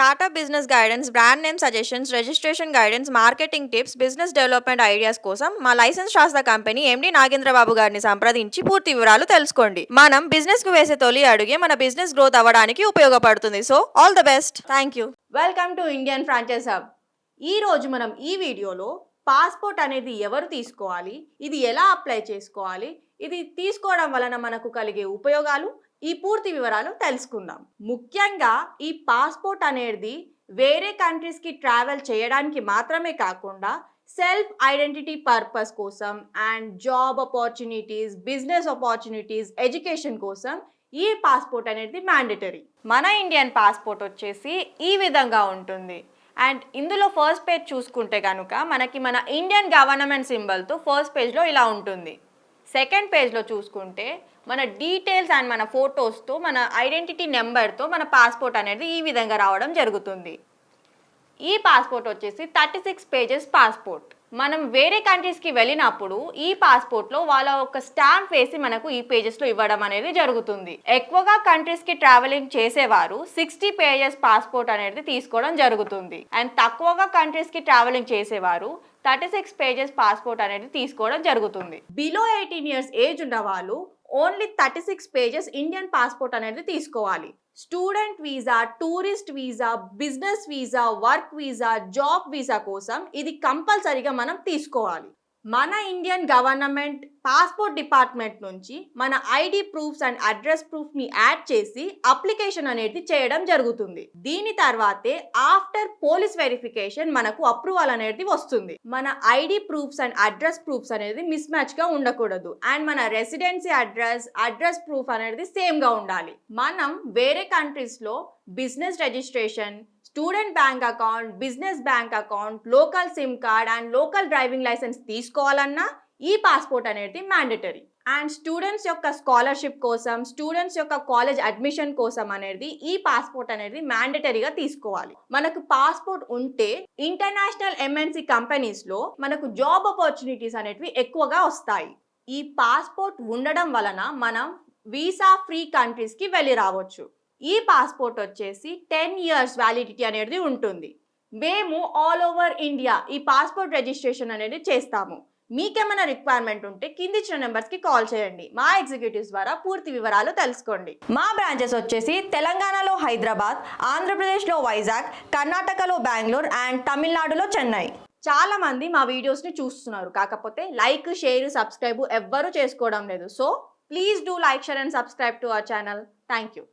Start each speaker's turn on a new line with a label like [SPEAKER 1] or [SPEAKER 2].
[SPEAKER 1] Startup business guidance, brand name suggestions, registration guidance, marketing tips, business development ideas కోసం మా licence శాస్త్ర company MD Nagendra Babu గారిని సంప్రదించి పూర్తి వివరాలు తెలుసుకోండి. మనం బిజినెస్ కు వేసే తొలి అడుగే మన బిజినెస్ గ్రోత్ అవ్వడానికి ఉపయోగపడుతుంది. So all the best. Thank you. Welcome to Indian franchise hub. ఈ రోజు మనం ఈ వీడియోలో పాస్పోర్ట్ అనేది ఎవరు తీసుకోవాలి, ఇది ఎలా అప్లై చేసుకోవాలి, ఇది తీసుకోవడం వలన మనకు కలిగే ఉపయోగాలు, ఈ పూర్తి వివరాలు తెలుసుకుందాం. ముఖ్యంగా ఈ పాస్పోర్ట్ అనేది వేరే కంట్రీస్కి ట్రావెల్ చేయడానికి మాత్రమే కాకుండా సెల్ఫ్ ఐడెంటిటీ పర్పస్ కోసం and job opportunities, business opportunities, education కోసం ఈ పాస్పోర్ట్ అనేది మ్యాండేటరీ. మన ఇండియన్ పాస్పోర్ట్ వచ్చేసి ఈ విధంగా ఉంటుంది. అండ్ ఇందులో ఫస్ట్ పేజ్ చూసుకుంటే కనుక మనకి మన ఇండియన్ గవర్నమెంట్ సింబల్తో ఫస్ట్ పేజ్లో ఇలా ఉంటుంది. సెకండ్ పేజ్లో చూసుకుంటే మన డీటెయిల్స్ అండ్ మన ఫొటోస్తో, మన ఐడెంటిటీ నెంబర్తో మన పాస్పోర్ట్ అనేది ఈ విధంగా రావడం జరుగుతుంది. ఈ పాస్పోర్ట్ వచ్చేసి 36 పేజెస్ పాస్పోర్ట్. మనం వేరే కంట్రీస్కి వెళ్ళినప్పుడు ఈ పాస్పోర్ట్లో వాళ్ళ ఒక స్టాంప్ వేసి మనకు ఈ పేజెస్లో ఇవ్వడం అనేది జరుగుతుంది. ఎక్కువగా కంట్రీస్కి ట్రావెలింగ్ చేసేవారు 60 పేజెస్ పాస్పోర్ట్ అనేది తీసుకోవడం జరుగుతుంది. అండ్ తక్కువగా కంట్రీస్కి ట్రావెలింగ్ చేసేవారు 36 పేజెస్ పాస్పోర్ట్ అనేది తీసుకోవడం జరుగుతుంది. బిలో 18 ఇయర్స్ ఏజ్ ఉన్న వాళ్ళు ఓన్లీ 36 పేజెస్ ఇండియన్ పాస్పోర్ట్ అనేది తీసుకోవాలి. Student visa, tourist visa, business visa, work visa, job visa కోసం ఇది కంపల్సరీగా మనం తీసుకోవాలి. మన ఇండియన్ గవర్నమెంట్ పాస్పోర్ట్ డిపార్ట్మెంట్ నుంచి మన ఐడి ప్రూఫ్స్ అండ్ అడ్రస్ ప్రూఫ్ని యాడ్ చేసి అప్లికేషన్ అనేది చేయడం జరుగుతుంది. దీని తర్వాతే ఆఫ్టర్ పోలీస్ వెరిఫికేషన్ మనకు అప్రూవల్ అనేది వస్తుంది. మన ID proofs and address proofs అనేది మిస్ మ్యాచ్ గా ఉండకూడదు. అండ్ మన రెసిడెన్సీ అడ్రస్ ప్రూఫ్ అనేది సేమ్ గా ఉండాలి. మనం వేరే కంట్రీస్ లో business registration, student bank account, business bank account, local SIM card and local driving licence తీసుకోవాలన్నా ఈ పాస్పోర్ట్ అనేది మ్యాండేటరీ. అండ్ స్టూడెంట్స్ యొక్క స్కాలర్షిప్ కోసం, స్టూడెంట్స్ యొక్క కాలేజ్ అడ్మిషన్ కోసం అనేది ఈ పాస్పోర్ట్ అనేది మ్యాండేటరీగా తీసుకోవాలి. మనకు పాస్పోర్ట్ ఉంటే ఇంటర్నేషనల్ ఎంఎన్సి కంపెనీస్ లో మనకు జాబ్ ఆపర్చునిటీస్ అనేవి ఎక్కువగా వస్తాయి. ఈ పాస్పోర్ట్ ఉండడం వలన మనం వీసా ఫ్రీ కంట్రీస్ కి వెళ్ళి రావచ్చు. ఈ పాస్పోర్ట్ వచ్చేసి 10 ఇయర్స్ వ్యాలిడిటీ అనేది ఉంటుంది. మేము ఆల్ ఓవర్ ఇండియా ఈ పాస్పోర్ట్ రిజిస్ట్రేషన్ అనేది చేస్తాము. మీకేమైనా రిక్వైర్మెంట్ ఉంటే కింది ఇచ్చిన నెంబర్స్కి కాల్ చేయండి. మా ఎగ్జిక్యూటివ్స్ ద్వారా పూర్తి వివరాలు తెలుసుకోండి. మా బ్రాంచెస్ వచ్చేసి తెలంగాణలో హైదరాబాద్, ఆంధ్రప్రదేశ్లో వైజాగ్, కర్ణాటకలో బెంగళూరు అండ్ తమిళనాడులో చెన్నై. చాలా మంది మా వీడియోస్ని చూస్తున్నారు, కాకపోతే లైక్, షేర్, సబ్స్క్రైబ్ ఎవ్వరూ చేసుకోవడం లేదు. So please do like, share and subscribe to our channel. Thank you.